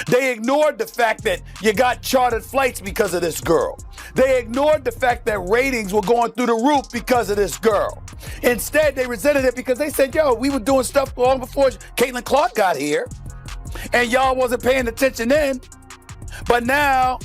They ignored the fact that you got chartered flights because of this girl. They ignored the fact that ratings were going through the roof because of this girl. Instead, they resented it because they said, yo, we were doing stuff long before Caitlin Clark got here, and y'all wasn't paying attention then. But now,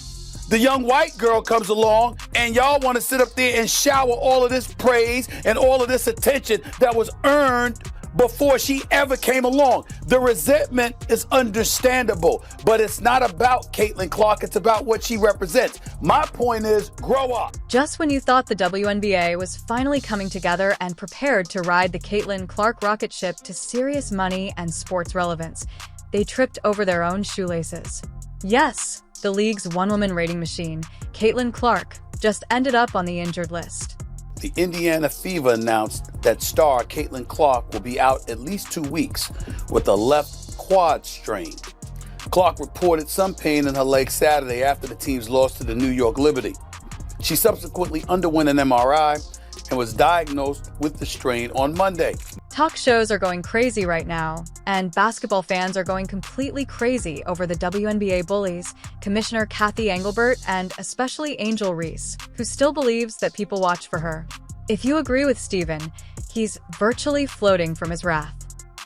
the young white girl comes along, and y'all want to sit up there and shower all of this praise and all of this attention that was earned before she ever came along. The resentment is understandable, but it's not about Caitlin Clark. It's about what she represents. My point is, grow up. Just when you thought the WNBA was finally coming together and prepared to ride the Caitlin Clark rocket ship to serious money and sports relevance, they tripped over their own shoelaces. Yes, the league's one-woman rating machine, Caitlin Clark, just ended up on the injured list. The Indiana Fever announced that star Caitlin Clark will be out at least 2 weeks with a left quad strain. Clark reported some pain in her leg Saturday after the team's loss to the New York Liberty. She subsequently underwent an MRI and was diagnosed with the strain on Monday. Talk shows are going crazy right now, and basketball fans are going completely crazy over the WNBA bullies, Commissioner Kathy Engelbert, and especially Angel Reese, who still believes that people watch for her. If you agree with Steven, he's virtually floating from his wrath.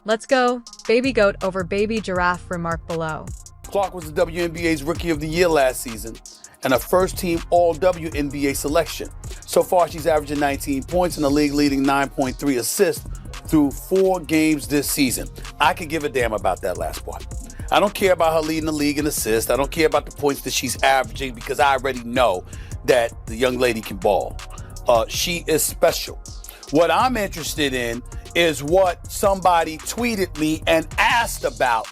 Let's go, baby goat over baby giraffe, remark below. Clark was the WNBA's Rookie of the Year last season and a first-team All-WNBA selection. So far, she's averaging 19 points and a league-leading 9.3 assists through 4 games this season. I could give a damn about that last part. I don't care about her leading the league in assists. I don't care about the points that she's averaging because I already know that the young lady can ball. She is special. What I'm interested in is what somebody tweeted me and asked about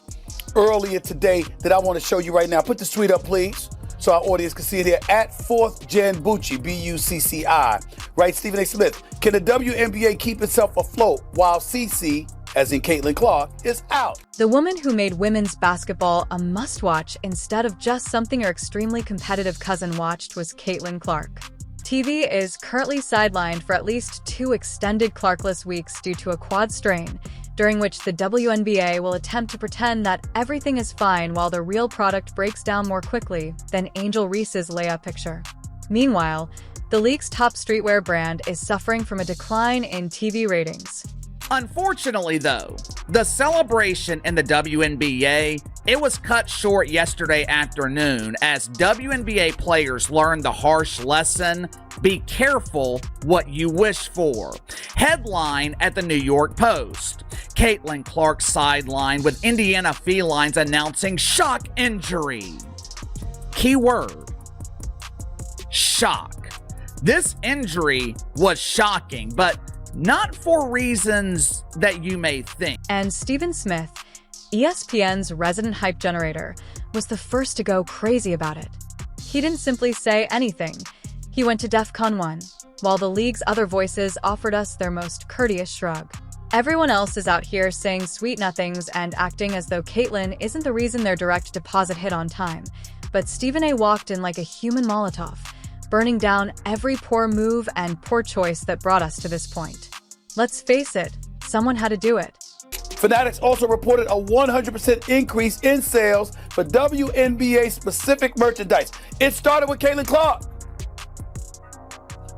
earlier today that I want to show you right now. Put this tweet up, please, so our audience can see it here. At 4th Gen Bucci, B-U-C-C-I, right? Stephen A. Smith. Can the WNBA keep itself afloat while CC, as in Caitlin Clark, is out? The woman who made women's basketball a must-watch instead of just something her extremely competitive cousin watched was Caitlin Clark. TV is currently sidelined for at least 2 extended Clarkless weeks due to a quad strain, during which the WNBA will attempt to pretend that everything is fine while the real product breaks down more quickly than Angel Reese's layup picture. Meanwhile, the league's top streetwear brand is suffering from a decline in TV ratings. Unfortunately, though, the celebration in the WNBA, it was cut short yesterday afternoon as WNBA players learned the harsh lesson, be careful what you wish for. Headline at the New York Post. Caitlin Clark sidelined with Indiana Felines announcing shock injury. Keyword, shock. This injury was shocking, but not for reasons that you may think. And Stephen Smith, ESPN's resident hype generator, was the first to go crazy about it. He didn't simply say anything. He went to DEFCON 1, while the league's other voices offered us their most courteous shrug. Everyone else is out here saying sweet nothings and acting as though Caitlin isn't the reason their direct deposit hit on time. But Stephen A. walked in like a human Molotov, burning down every poor move and poor choice that brought us to this point. Let's face it, someone had to do it. Fanatics also reported a 100% increase in sales for WNBA-specific merchandise. It started with Caitlin Clark.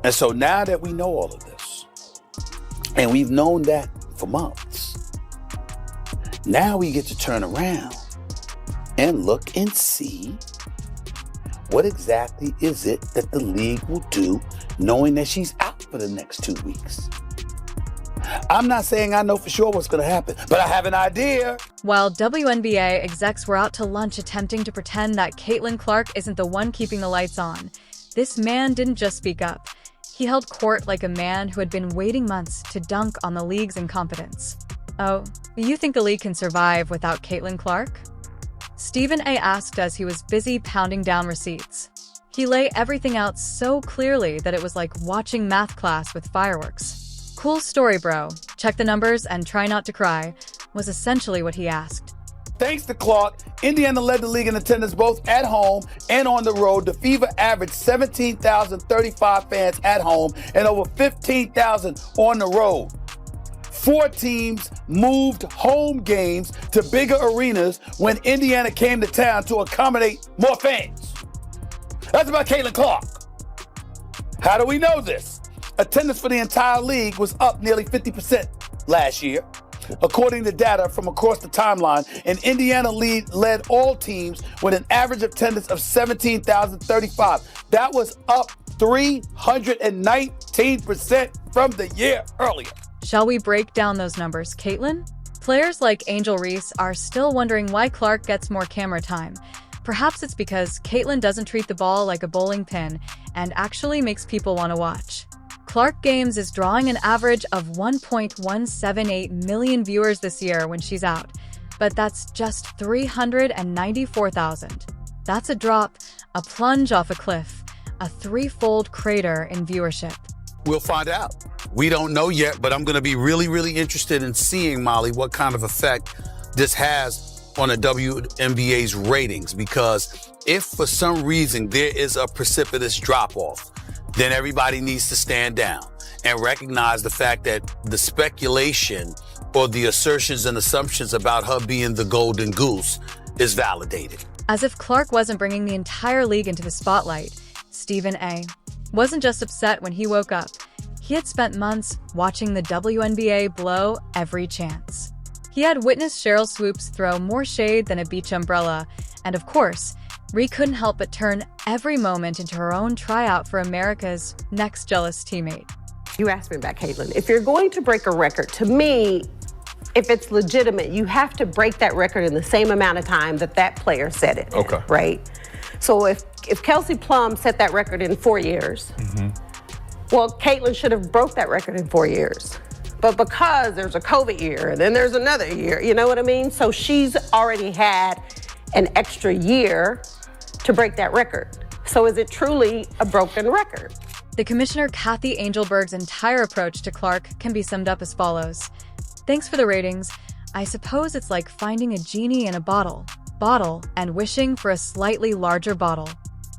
And so now that we know all of this, and we've known that for months, now we get to turn around and look and see what exactly is it that the league will do knowing that she's out for the next 2 weeks. I'm not saying I know for sure what's going to happen, but I have an idea. While WNBA execs were out to lunch attempting to pretend that Caitlin Clark isn't the one keeping the lights on, this man didn't just speak up. He held court like a man who had been waiting months to dunk on the league's incompetence. Oh, you think the league can survive without Caitlin Clark? Stephen A. asked as he was busy pounding down receipts. He lay everything out so clearly that it was like watching math class with fireworks. Cool story, bro. Check the numbers and try not to cry, was essentially what he asked. Thanks to Clark, Indiana led the league in attendance both at home and on the road. The Fever averaged 17,035 fans at home and over 15,000 on the road. 4 teams moved home games to bigger arenas when Indiana came to town to accommodate more fans. That's about Caitlin Clark. How do we know this? Attendance for the entire league was up nearly 50% last year. According to data from across the timeline, and Indiana led all teams with an average attendance of 17,035. That was up 319% from the year earlier. Shall we break down those numbers, Caitlin? Players like Angel Reese are still wondering why Clark gets more camera time. Perhaps it's because Caitlin doesn't treat the ball like a bowling pin and actually makes people want to watch. Clark Games is drawing an average of 1.178 million viewers this year when she's out, but that's just 394,000. That's a drop, a plunge off a cliff, a threefold crater in viewership. We'll find out. We don't know yet, but I'm going to be really interested in seeing, Molly, what kind of effect this has on the WNBA's ratings, because if for some reason there is a precipitous drop-off, then everybody needs to stand down and recognize the fact that the speculation or the assertions and assumptions about her being the golden goose is validated. As if Clark wasn't bringing the entire league into the spotlight, Stephen A. wasn't just upset when he woke up. He had spent months watching the WNBA blow every chance. He had witnessed Cheryl Swoops throw more shade than a beach umbrella, and of course, Ree couldn't help but turn every moment into her own tryout for America's next jealous teammate. You asked me about Caitlin. If you're going to break a record, to me, if it's legitimate, you have to break that record in the same amount of time that player set it. Okay. Right? So if Kelsey Plum set that record in 4 years, well, Caitlin should have broke that record in 4 years. But because there's a COVID year, and then there's another year, you know what I mean? So she's already had an extra year to break that record. So is it truly a broken record? The Commissioner Kathy Angelberg's entire approach to Clark can be summed up as follows. Thanks for the ratings. I suppose it's like finding a genie in a bottle, and wishing for a slightly larger bottle.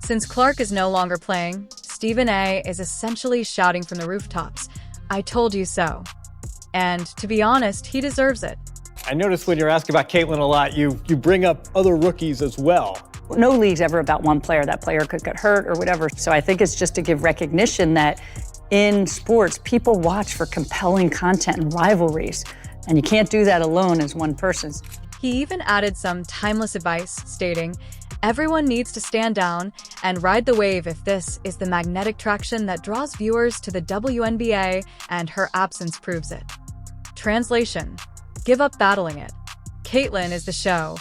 Since Clark is no longer playing, Stephen A. is essentially shouting from the rooftops, "I told you so." And to be honest, he deserves it. I noticed when you're asking about Caitlin a lot, you bring up other rookies as well. No league's ever about one player. That player could get hurt or whatever. So I think it's just to give recognition that in sports, people watch for compelling content and rivalries. And you can't do that alone as one person. He even added some timeless advice, stating, "Everyone needs to stand down and ride the wave if this is the magnetic traction that draws viewers to the WNBA, and her absence proves it." Translation: give up battling it. Caitlin is the show.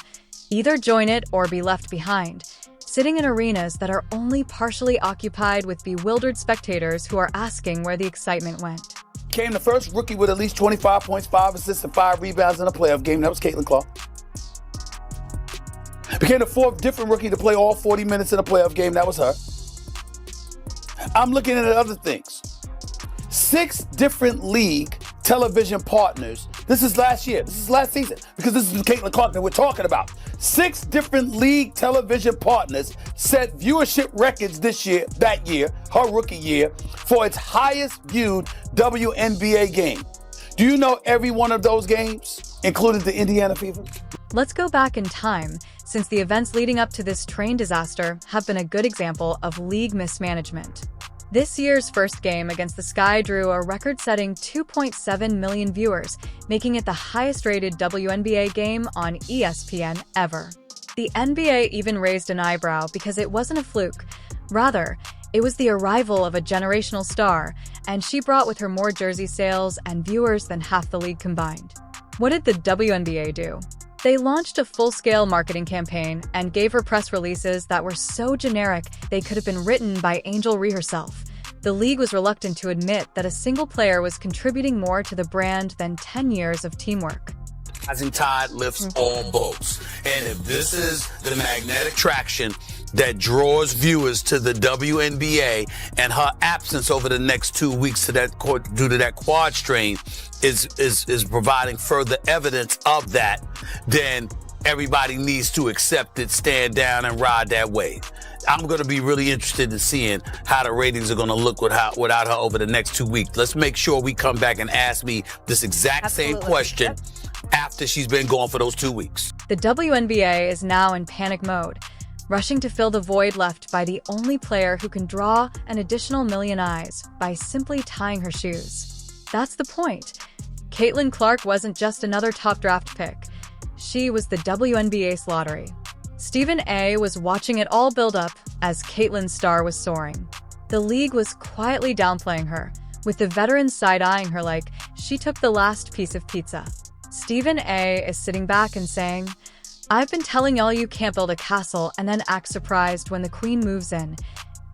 Either join it or be left behind, sitting in arenas that are only partially occupied with bewildered spectators who are asking where the excitement went. Became the first rookie with at least 25 points, 5 assists, and 5 rebounds in a playoff game. That was Caitlin Clark. Became the 4th different rookie to play all 40 minutes in a playoff game. That was her. I'm looking at other things. 6 different league television partners. This is last year. This is last season, because this is Caitlin Clark that we're talking about. 6 different league television partners set viewership records that year, her rookie year, for its highest viewed WNBA game. Do you know every one of those games, including the Indiana Fever? Let's go back in time, since the events leading up to this train disaster have been a good example of league mismanagement. This year's first game against the Sky drew a record-setting 2.7 million viewers, making it the highest-rated WNBA game on ESPN ever. The NBA even raised an eyebrow because it wasn't a fluke. Rather, it was the arrival of a generational star, and she brought with her more jersey sales and viewers than half the league combined. What did the WNBA do? They launched a full-scale marketing campaign and gave her press releases that were so generic they could have been written by Angel Reese herself. The league was reluctant to admit that a single player was contributing more to the brand than 10 years of teamwork. Rising tide lifts all boats. And if this is the magnetic traction that draws viewers to the WNBA, and her absence over the next 2 weeks due to that quad strain is providing further evidence of that, then everybody needs to accept it, stand down, and ride that wave. I'm going to be really interested in seeing how the ratings are going to look without her over the next 2 weeks. Let's make sure we come back and ask me this exact same question after she's been gone for those 2 weeks. The WNBA is now in panic mode, rushing to fill the void left by the only player who can draw an additional million eyes by simply tying her shoes. That's the point. Caitlin Clark wasn't just another top draft pick. She was the WNBA's lottery. Stephen A. was watching it all build up as Caitlin's star was soaring. The league was quietly downplaying her, with the veterans side-eyeing her like she took the last piece of pizza. Stephen A. is sitting back and saying, "I've been telling y'all you can't build a castle and then act surprised when the queen moves in,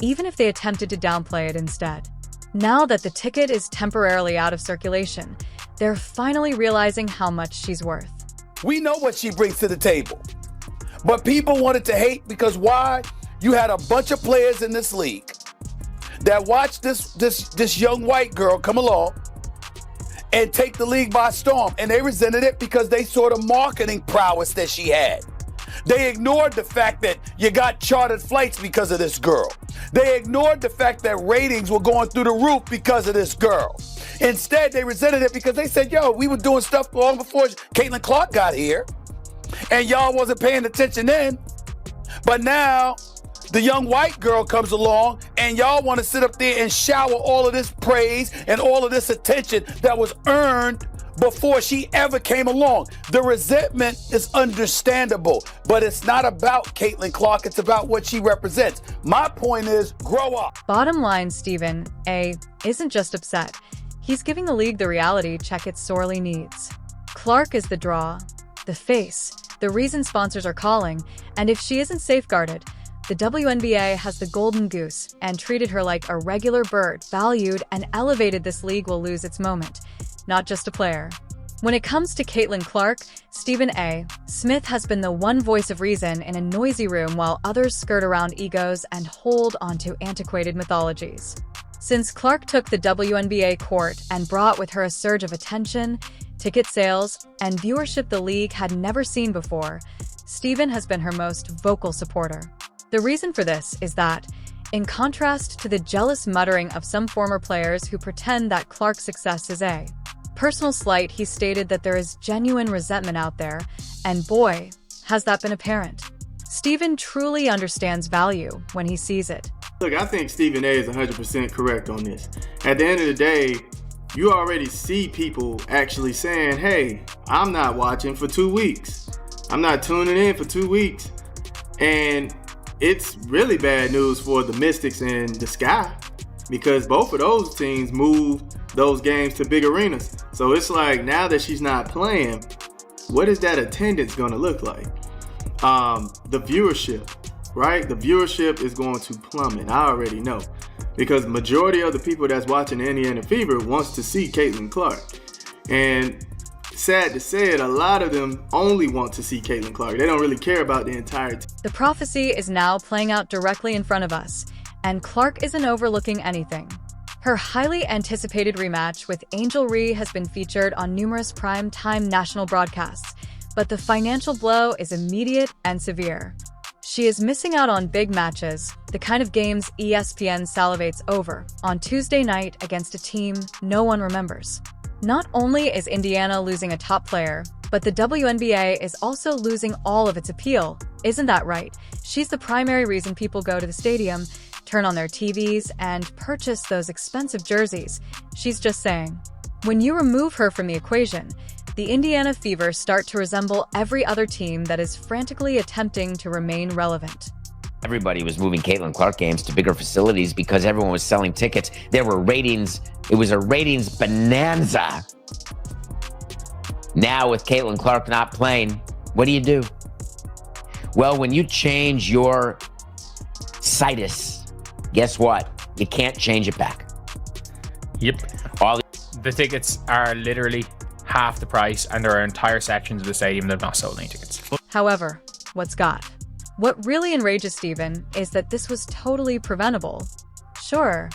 even if they attempted to downplay it instead." Now that the ticket is temporarily out of circulation, they're finally realizing how much she's worth. We know what she brings to the table. But people wanted to hate because why? You had a bunch of players in this league that watched this young white girl come along and take the league by storm. And they resented it because they saw the marketing prowess that she had. They ignored the fact that you got chartered flights because of this girl. They ignored the fact that ratings were going through the roof because of this girl. Instead, they resented it because they said, yo, we were doing stuff long before Caitlin Clark got here. And y'all wasn't paying attention then. But now the young white girl comes along and y'all want to sit up there and shower all of this praise and all of this attention that was earned before she ever came along. The resentment is understandable, but it's not about Caitlin Clark. It's about what she represents. My point is, grow up. Bottom line, Stephen A. isn't just upset. He's giving the league the reality check it sorely needs. Clark is the draw, the face, the reason sponsors are calling, and if she isn't safeguarded, the WNBA has the golden goose and treated her like a regular bird, valued and elevated. This league will lose its moment, not just a player. When it comes to Caitlin Clark, Stephen A. Smith has been the one voice of reason in a noisy room while others skirt around egos and hold onto antiquated mythologies. Since Clark took the WNBA court and brought with her a surge of attention, ticket sales, and viewership the league had never seen before, Stephen has been her most vocal supporter. The reason for this is that, in contrast to the jealous muttering of some former players who pretend that Clark's success is a personal slight, he stated that there is genuine resentment out there, and boy, has that been apparent. Stephen truly understands value when he sees it. Look, I think Stephen A. is 100% correct on this. At the end of the day, you already see people actually saying, hey, I'm not watching for 2 weeks. I'm not tuning in for 2 weeks. And it's really bad news for the Mystics and the Sky because both of those teams move those games to big arenas. So it's like now that she's not playing, what is that attendance going to look like? The viewership, right? The viewership is going to plummet. I already know. Because majority of the people that's watching the Indiana Fever wants to see Caitlin Clark. And sad to say it, a lot of them only want to see Caitlin Clark. They don't really care about the entire team. The prophecy is now playing out directly in front of us, and Clark isn't overlooking anything. Her highly anticipated rematch with Angel Reese has been featured on numerous prime-time national broadcasts, but the financial blow is immediate and severe. She is missing out on big matches, the kind of games ESPN salivates over, on Tuesday night against a team no one remembers. Not only is Indiana losing a top player, but the WNBA is also losing all of its appeal. Isn't that right? She's the primary reason people go to the stadium, turn on their TVs, and purchase those expensive jerseys. She's just saying. When you remove her from the equation, the Indiana Fever start to resemble every other team that is frantically attempting to remain relevant. Everybody was moving Caitlin Clark games to bigger facilities because everyone was selling tickets. There were ratings. It was a ratings bonanza. Now with Caitlin Clark not playing, what do? Well, when you change your situs, guess what? You can't change it back. Yep. The tickets are literally half the price, and there are entire sections of the stadium that have not sold any tickets. However, what really enrages Stephen is that this was totally preventable. Sure,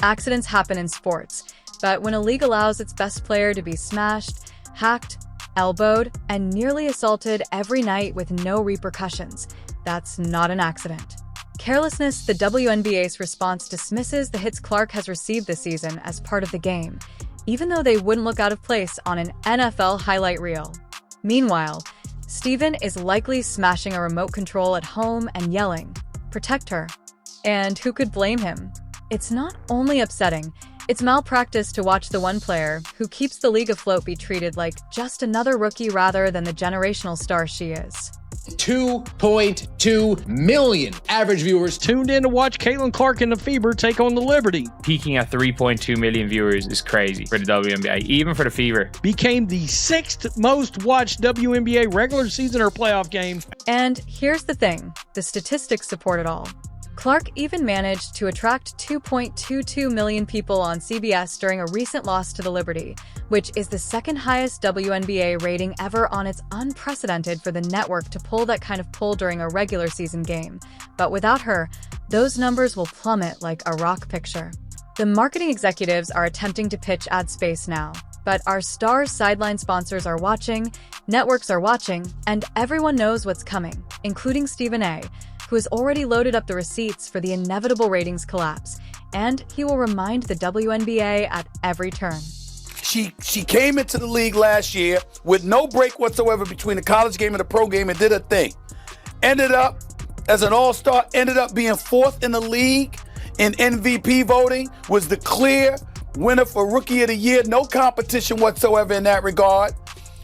accidents happen in sports, but when a league allows its best player to be smashed, hacked, elbowed, and nearly assaulted every night with no repercussions. That's not an accident. Carelessness, the WNBA's response dismisses the hits Clark has received this season as part of the game, even though they wouldn't look out of place on an NFL highlight reel. Meanwhile, Steven is likely smashing a remote control at home and yelling, "Protect her." And who could blame him? It's not only upsetting, it's malpractice to watch the one player who keeps the league afloat be treated like just another rookie rather than the generational star she is. 2.2 million average viewers Tuned in to watch Caitlin Clark and the Fever take on the Liberty. Peaking at 3.2 million viewers is crazy for the WNBA, even for the Fever. Became the 6th most watched WNBA regular season or playoff game. And here's the thing, the statistics support it all. Clark even managed to attract 2.22 million people on CBS during a recent loss to the Liberty, which is the second highest WNBA rating ever on. It's unprecedented for the network to pull that kind of pull during a regular season game. But without her, those numbers will plummet like a rock picture. The marketing executives are attempting to pitch ad space now, but our stars' sideline sponsors are watching, networks are watching, and everyone knows what's coming, including Stephen A., who has already loaded up the receipts for the inevitable ratings collapse, and he will remind the WNBA at every turn. She came into the league last year with no break whatsoever between the college game and the pro game and did her thing. Ended up as an all-star, ended up being 4th in the league in MVP voting, was the clear winner for Rookie of the Year. No competition whatsoever in that regard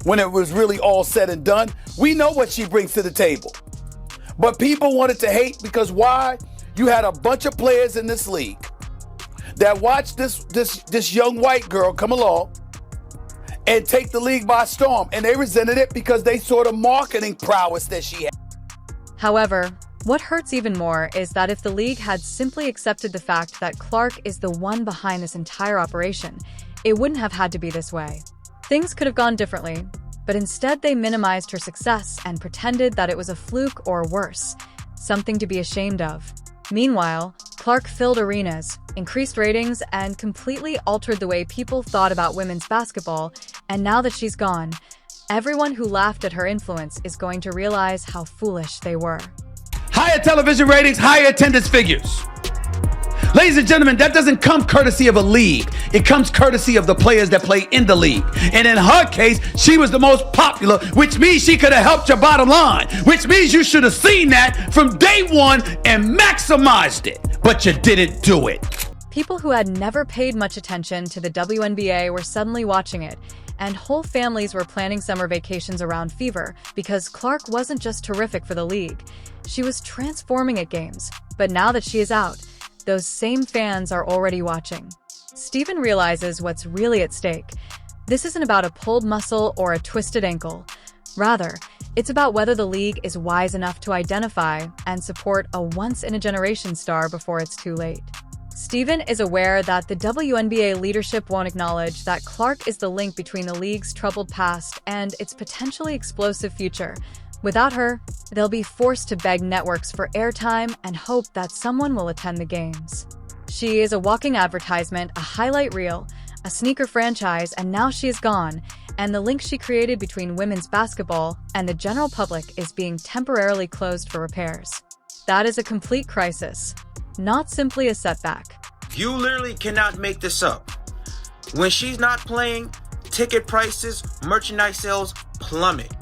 when it was really all said and done. We know what she brings to the table. But people wanted to hate because why? You had a bunch of players in this league that watched this young white girl come along and take the league by storm. And they resented it because they saw the marketing prowess that she had. However, what hurts even more is that if the league had simply accepted the fact that Clark is the one behind this entire operation, it wouldn't have had to be this way. Things could have gone differently. But instead they minimized her success and pretended that it was a fluke or worse, something to be ashamed of. Meanwhile, Clark filled arenas, increased ratings, and completely altered the way people thought about women's basketball, and now that she's gone, everyone who laughed at her influence is going to realize how foolish they were. Higher television ratings, higher attendance figures. Ladies and gentlemen, that doesn't come courtesy of a league. It comes courtesy of the players that play in the league. And in her case, she was the most popular, which means she could have helped your bottom line, which means you should have seen that from day one and maximized it. But you didn't do it. People who had never paid much attention to the WNBA were suddenly watching it, and whole families were planning summer vacations around Fever because Clark wasn't just terrific for the league. She was transforming at games. But now that she is out, those same fans are already watching. Steven realizes what's really at stake. This isn't about a pulled muscle or a twisted ankle. Rather, it's about whether the league is wise enough to identify and support a once-in-a-generation star before it's too late. Steven is aware that the WNBA leadership won't acknowledge that Clark is the link between the league's troubled past and its potentially explosive future. Without her, they'll be forced to beg networks for airtime and hope that someone will attend the games. She is a walking advertisement, a highlight reel, a sneaker franchise, and now she is gone, and the link she created between women's basketball and the general public is being temporarily closed for repairs. That is a complete crisis, not simply a setback. You literally cannot make this up. When she's not playing, ticket prices, merchandise sales plummet.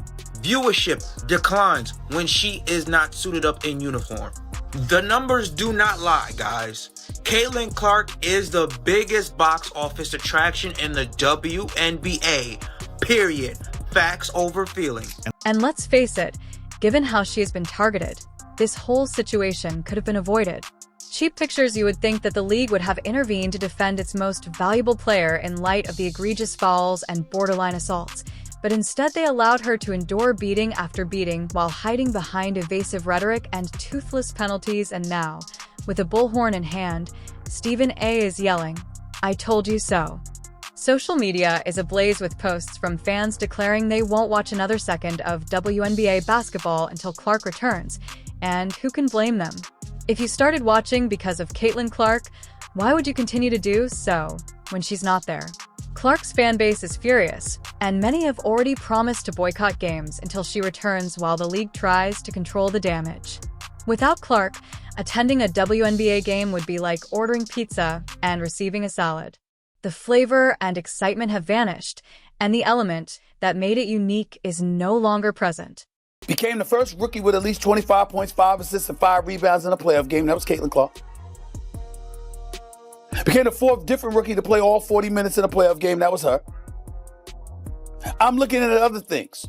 Viewership declines when she is not suited up in uniform. The numbers do not lie, guys. Caitlin Clark is the biggest box office attraction in the WNBA, period. Facts over feeling. And let's face it, given how she has been targeted, this whole situation could have been avoided. Cheap pictures, you would think that the league would have intervened to defend its most valuable player in light of the egregious fouls and borderline assaults. But instead they allowed her to endure beating after beating while hiding behind evasive rhetoric and toothless penalties. And now, with a bullhorn in hand, Stephen A. is yelling, "I told you so." Social media is ablaze with posts from fans declaring they won't watch another second of WNBA basketball until Clark returns, and who can blame them? If you started watching because of Caitlin Clark, why would you continue to do so when she's not there? Clark's fan base is furious, and many have already promised to boycott games until she returns while the league tries to control the damage. Without Clark, attending a WNBA game would be like ordering pizza and receiving a salad. The flavor and excitement have vanished, and the element that made it unique is no longer present. Became the first rookie with at least 25 points, 5 assists, and 5 rebounds in a playoff game. That was Caitlin Clark. Became the 4th different rookie to play all 40 minutes in a playoff game. That was her. I'm looking at other things.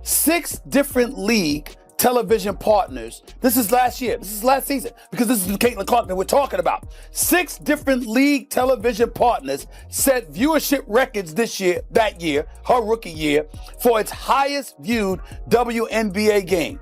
6 different league television partners. This is last year. This is last season, because this is the Caitlin Clark that we're talking about. 6 different league television partners set viewership records that year, her rookie year, for its highest viewed WNBA game.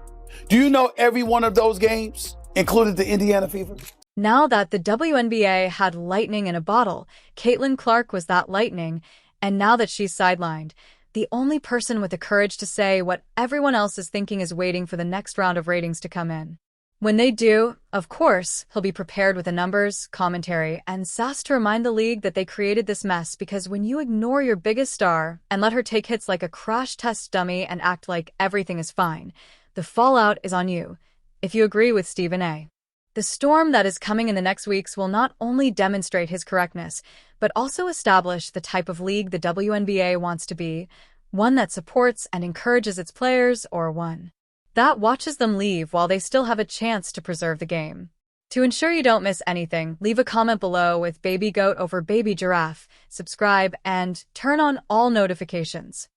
Do you know every one of those games included the Indiana Fever? Now that the WNBA had lightning in a bottle, Caitlin Clark was that lightning, and now that she's sidelined, the only person with the courage to say what everyone else is thinking is waiting for the next round of ratings to come in. When they do, of course, he'll be prepared with the numbers, commentary, and sass to remind the league that they created this mess, because when you ignore your biggest star and let her take hits like a crash test dummy and act like everything is fine, the fallout is on you, if you agree with Stephen A. The storm that is coming in the next weeks will not only demonstrate his correctness, but also establish the type of league the WNBA wants to be, one that supports and encourages its players, or one that watches them leave while they still have a chance to preserve the game. To ensure you don't miss anything, leave a comment below with baby goat over baby giraffe, subscribe, and turn on all notifications.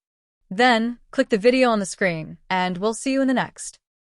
Then, click the video on the screen, and we'll see you in the next.